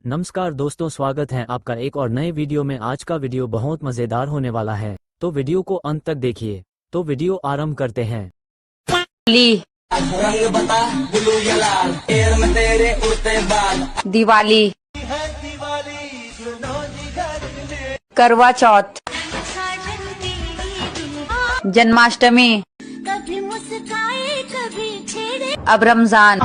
नमस्कार दोस्तों, स्वागत है आपका एक और नए वीडियो में। आज का वीडियो बहुत मजेदार होने वाला है, तो वीडियो को अंत तक देखिए। तो वीडियो आरंभ करते हैं। दिवाली, करवा चौथ, जन्माष्टमी, कभी मुस्काए कभी छेड़े, अब रमजान,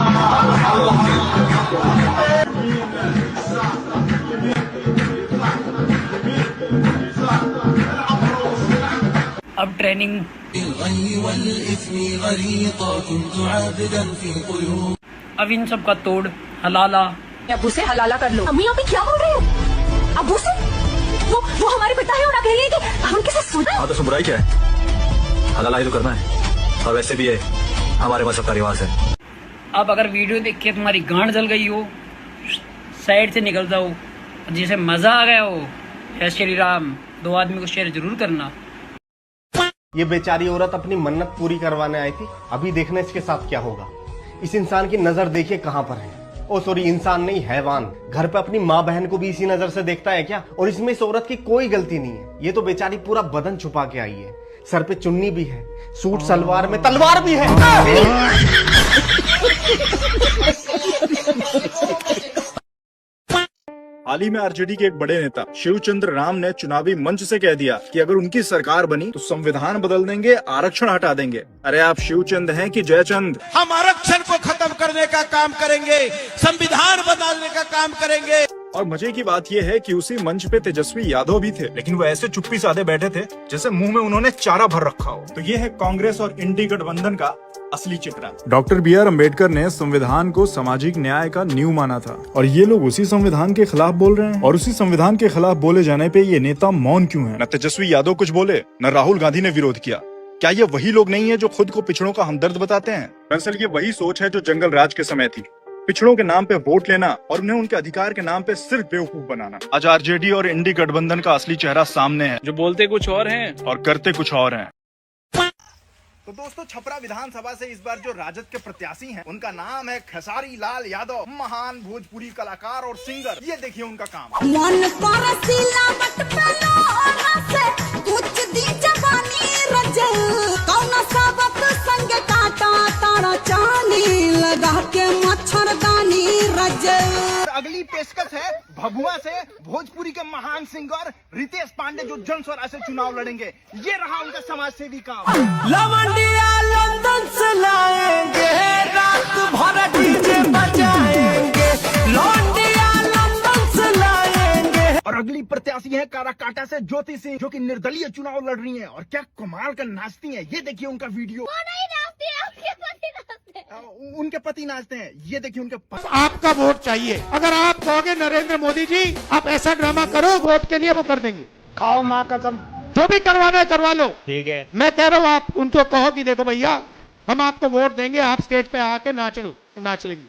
अब ट्रेनिंग, अब इन सब का तोड़ हलाला। अबू से हलाला कर लो। अम्मी अभी क्या बोल रही हो? अबू से वो हमारे पिता है और आप कह रही है कि हम किसे सुना? हाँ, तो उसमें बुराई क्या है? हलाला ही तो करना है, और वैसे भी ये हमारे मजहब का रिवाज है। अब अगर वीडियो देख के तुम्हारी गांड जल गई हो, साइड से निकल जाओ। जिसे मजा आ गया हो, जय श्री राम 2 आदमी को शेयर जरूर करना। ये बेचारी औरत अपनी मन्नत पूरी करवाने आई थी। अभी देखना इसके साथ क्या होगा। इस इंसान की नजर देखिए कहां पर है। ओ सॉरी, इंसान नहीं, हैवान। घर पे अपनी माँ बहन को भी इसी नजर से देखता है क्या? और इसमें इस औरत की कोई गलती नहीं है। ये तो बेचारी पूरा बदन छुपा के आई है। सर पे चुन्नी भी है, सूट सलवार में तलवार भी है। हाल ही में आरजेडी के एक बड़े नेता शिवचंद्र राम ने चुनावी मंच से कह दिया कि अगर उनकी सरकार बनी तो संविधान बदल देंगे, आरक्षण हटा देंगे। अरे आप शिवचंद हैं कि जयचंद? हम आरक्षण को खत्म करने का काम करेंगे, संविधान बदलने का काम करेंगे। और मजे की बात यह है कि उसी मंच पे तेजस्वी यादव भी थे, लेकिन वो ऐसे चुप्पी साधे बैठे थे जैसे मुंह में उन्होंने चारा भर रखा हो। तो ये है कांग्रेस और इंडी गठबंधन का असली चित्रण। Doctor B.R. अम्बेडकर ने संविधान को सामाजिक न्याय का नींव माना था, और ये लोग उसी संविधान के खिलाफ बोल रहे हैं। और उसी संविधान के खिलाफ बोले जाने पे ये नेता मौन क्यों है? न तेजस्वी यादव कुछ बोले, न राहुल गांधी ने विरोध किया। क्या ये वही लोग नहीं है जो खुद को पिछड़ों का हमदर्द बताते हैं? दरअसल ये वही सोच है जो जंगल राज के समय थी। पिछड़ों के नाम पे वोट लेना और उन्हें उनके अधिकार के नाम पे सिर्फ बेवकूफ बनाना। आज आरजेडी और इंडी गठबंधन का असली चेहरा सामने है, जो बोलते कुछ और हैं और करते कुछ और हैं। तो दोस्तों, छपरा विधानसभा से इस बार जो राजद के प्रत्याशी हैं, उनका नाम है खेसारी लाल यादव, महान भोजपुरी कलाकार और सिंगर। ये देखिए उनका काम। मन पर सिलावट पे लोहा से कुछ दी जवानी रजल, कौन सबक संग काटा तारा चानी लगा के मच्छरदानी रजल। अगली पेशकश है भभुआ से भोजपुरी के महान सिंगर रितेश पांडे, जो जन स्वराज से चुनाव लड़ेंगे। ये रहा उनका समाज सेवी काम। लवंडिया लंदन से लाएंगे, रात भर डीजे बजाएंगे। लवंडिया लंदन से लाएंगे। और अगली प्रत्याशी है काराकाटा से ज्योति सिंह, जो कि निर्दलीय चुनाव लड़ रही हैं और क्या कमाल का नाचती हैं। ये देखिए उनका वीडियो। उनके पति नाचते हैं। ये देखिए उनके पति। आपका वोट चाहिए। अगर आप कहोगे नरेंद्र मोदी जी आप ऐसा ड्रामा करो वोट के लिए, वो कर देंगे। खाओ माँ कसम, जो भी करवाना है करवा लो। ठीक है, मैं कह रहा हूँ आप उनको कहो कि देखो भैया हम आपको वोट देंगे, आप स्टेज पे आके नाच लेंगे।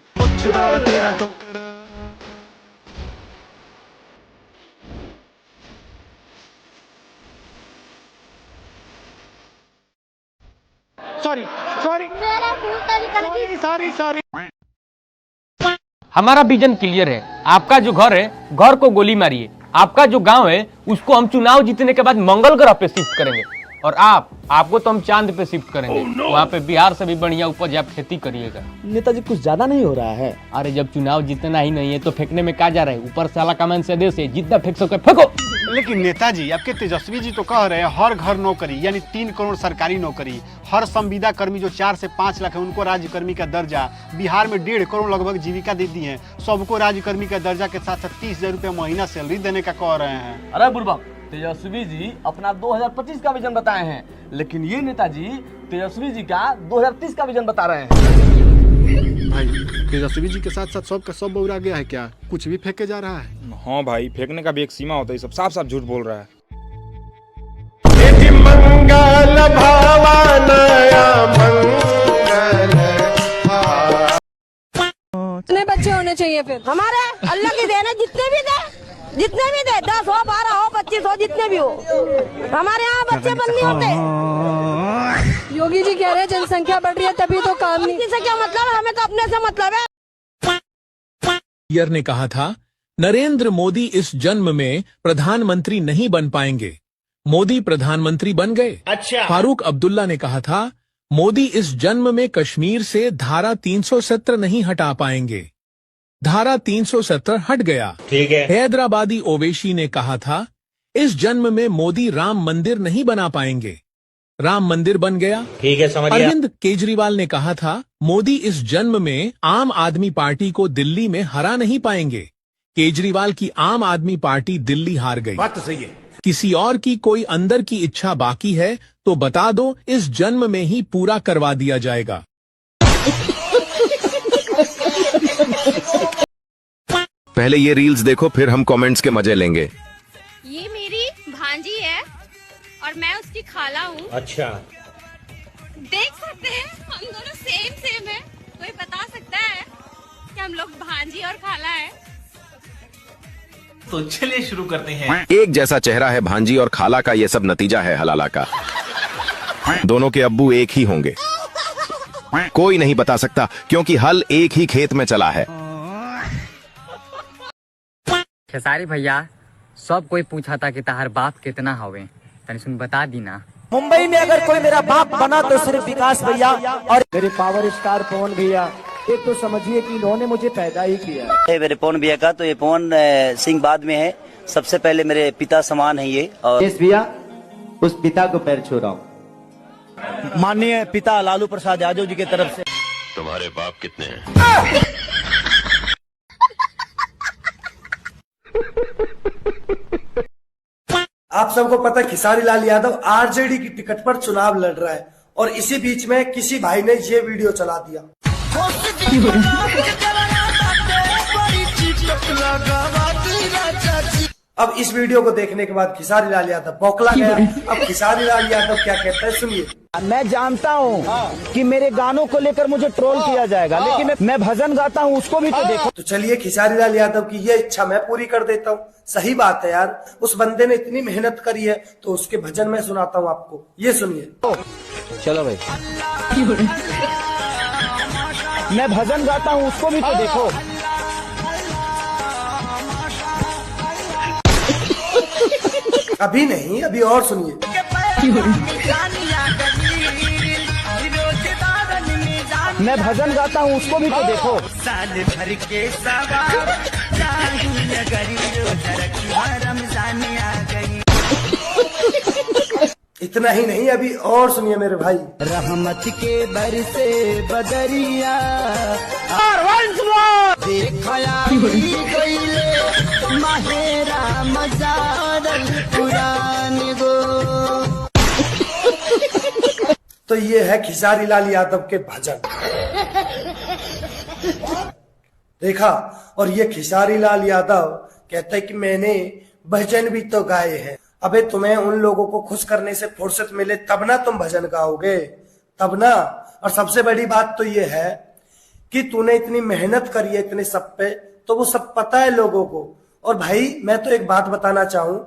सॉरी। हमारा विजन क्लियर है। आपका जो घर है, घर को गोली मारिए। आपका जो गांव है, उसको हम चुनाव जीतने के बाद मंगल ग्रह पे शिफ्ट करेंगे। और आपको तो हम चांद पे शिफ्ट करेंगे। वहाँ पे बिहार से भी बढ़िया उपज आप खेती करिएगा। नेताजी कुछ ज्यादा नहीं हो रहा है? अरे जब चुनाव जीतना ही नहीं है तो फेंकने में क्या जा रहा है? ऊपर साला कमेंट से दे से जितना फेंक सके फेंको। लेकिन नेताजी, आपके तेजस्वी जी तो कह रहे हैं हर घर नौकरी, यानी 3 करोड़ सरकारी नौकरी। हर संविदा कर्मी जो 4 से 5 लाख है उनको राज्यकर्मी का दर्जा। बिहार में 1.5 करोड़ लगभग जीविका दे दी है। सबको राज्यकर्मी का दर्जा के साथ 30,000 रुपया महीना सैलरी देने का कह रहे हैं। अरे बुढ़बा, तेजस्वी जी अपना 2025 का विजन बताए हैं, लेकिन ये नेताजी तेजस्वी जी का 2030 का विजन बता रहे हैं। भाई, तेजस्वी जी के साथ साथ सबका सब बौरा गया है क्या? कुछ भी फेंके जा रहा है। हाँ भाई, फेंकने का भी एक सीमा होता है। सब साफ साफ झूठ बोल रहा है। मंगल भवानया मंगल। कितने बच्चे होने चाहिए फिर? हमारे अल्लाह की देन है, जितने भी दे 10 हो, 12 हो, 25 हो, जितने भी हो। हमारे यहाँ बच्चे बंद नहीं होते। योगी जी कह रहे हैं जनसंख्या बढ़ रही है तभी तो काम नहीं। इससे क्या मतलब है? हमें तो अपने से मतलब है। ने कहा था नरेंद्र मोदी इस जन्म में प्रधानमंत्री नहीं बन पाएंगे, मोदी प्रधानमंत्री बन गए। अच्छा। फारूक अब्दुल्ला ने कहा था, मोदी इस जन्म में कश्मीर से धारा 370 नहीं हटा पाएंगे, धारा 370 हट गया। ठीक है। हैदराबादी ओवैसी ने कहा था, इस जन्म में मोदी राम मंदिर नहीं बना पाएंगे, राम मंदिर बन गया। ठीक है, समझ गया। अरविंद केजरीवाल ने कहा था, मोदी इस जन्म में आम आदमी पार्टी को दिल्ली में हरा नहीं पाएंगे, केजरीवाल की आम आदमी पार्टी दिल्ली हार गई। बात तो सही है। किसी और की कोई अंदर की इच्छा बाकी है तो बता दो, इस जन्म में ही पूरा करवा दिया जाएगा। पहले ये रील्स देखो, फिर हम कमेंट्स के मजे लेंगे। ये मेरी भांजी है और मैं उसकी खाला हूँ। अच्छा। देख सकते हैं हम दोनों सेम है। कोई बता सकता है कि हम लोग भांजी और खाला है? तो चलिए शुरू करते हैं। एक जैसा चेहरा है भांजी और खाला का, ये सब नतीजा है हलाला का। दोनों के अब्बू एक ही होंगे, कोई नहीं बता सकता क्योंकि हल एक ही खेत में चला है। खेसारी भैया, सब कोई पूछा था कि ताहर बाप कितना हवे, तनी सुन बता दी ना। मुंबई में अगर कोई मेरा बाप बना तो सिर्फ विकास भैया और मेरे पावर स्टार पवन भैया। एक तो समझिए कि इन्होंने मुझे पैदा ही किया है। मेरे पवन भैया का तो ये पवन सिंह बाद में है, सबसे पहले मेरे पिता समान है ये। और भैया उस पिता को पैर छू रहा हूँ, माननीय पिता लालू प्रसाद यादव जी की तरफ से। तुम्हारे बाप कितने हैं? आप सबको पता है खेसारी लाल यादव आरजेडी की टिकट पर चुनाव लड़ रहा है और इसी बीच में किसी भाई ने ये वीडियो चला दिया। अब इस वीडियो को देखने के बाद खेसारी लाल यादव बौखला गया। अब खेसारी लाल यादव क्या कहता है सुनिए। मैं जानता हूँ कि मेरे गानों को लेकर मुझे ट्रोल किया जाएगा, लेकिन मैं भजन गाता हूँ उसको भी तो देखो। तो चलिए खेसारी लाल यादव की ये इच्छा मैं पूरी कर देता हूँ। सही बात है यार, उस बंदे ने इतनी मेहनत करी है तो उसके भजन मैं सुनाता हूँ आपको, ये सुनिए। चलो भाई, मैं भजन गाता हूँ उसको भी तो देखो। अभी नहीं, अभी और सुनिए। मैं भजन गाता हूँ उसको भी तो देखो। साल भर के सवाब रमजान आ गई। इतना ही नहीं, अभी और सुनिए मेरे भाई। रहमत के बरसे बदरिया देखया माहेरा मजारल कुरान गो। तो ये है खेसारी लाल यादव के भजन, देखा। और ये खेसारी लाल यादव कहता है कि मैंने भजन भी तो गाए हैं। अबे तुम्हें उन लोगों को खुश करने से फुर्सत मिले तब ना तुम भजन गाओगे, तब ना। और सबसे बड़ी बात तो ये है कि तूने इतनी मेहनत करी है इतने सब पे, तो वो सब पता है लोगों को। और भाई मैं तो एक बात बताना चाहूं,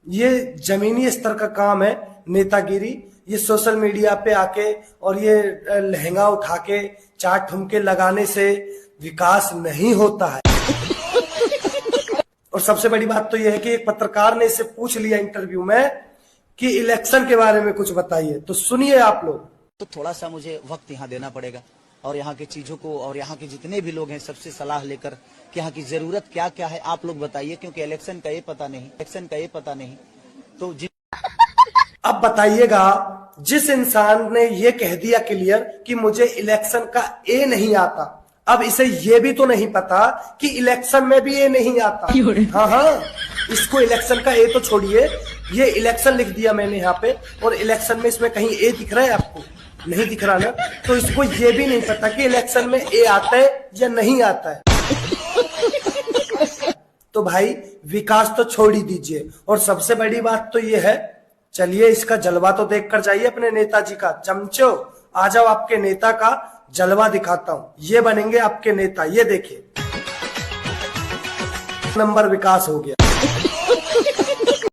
ये जमीनी स्तर का काम है नेतागिरी। ये सोशल मीडिया पे आके और ये लहंगा उठा के चार ठुमके लगाने से विकास नहीं होता है। और सबसे बड़ी बात तो यह है कि एक पत्रकार ने इससे पूछ लिया इंटरव्यू में कि इलेक्शन के बारे में कुछ बताइए, तो सुनिए आप लोग। तो थोड़ा सा मुझे वक्त यहाँ देना पड़ेगा और यहाँ की चीजों को और यहाँ के जितने भी लोग हैं सबसे सलाह लेकर कि यहाँ की जरूरत क्या क्या है आप लोग बताइए, क्योंकि इलेक्शन का ये पता नहीं। तो अब बताइएगा, जिस इंसान ने ये कह दिया क्लियर कि मुझे इलेक्शन का ए नहीं आता, अब इसे ये भी तो नहीं पता कि इलेक्शन में भी ए नहीं आता। हाँ, इसको इलेक्शन का ए तो छोड़िए, ये इलेक्शन लिख दिया मैंने यहाँ पे और इलेक्शन में इसमें कहीं ए दिख रहा है आपको? नहीं दिख रहा ना। तो इसको ये भी नहीं पता कि इलेक्शन में ए आता है या नहीं आता है। तो भाई विकास तो छोड़ ही दीजिए। और सबसे बड़ी बात तो ये है, चलिए इसका जलवा तो देख कर जाइए अपने नेताजी का। चमचो आ जाओ, आपके नेता का जलवा दिखाता हूं। ये बनेंगे आपके नेता, ये देखिए नंबर विकास हो गया।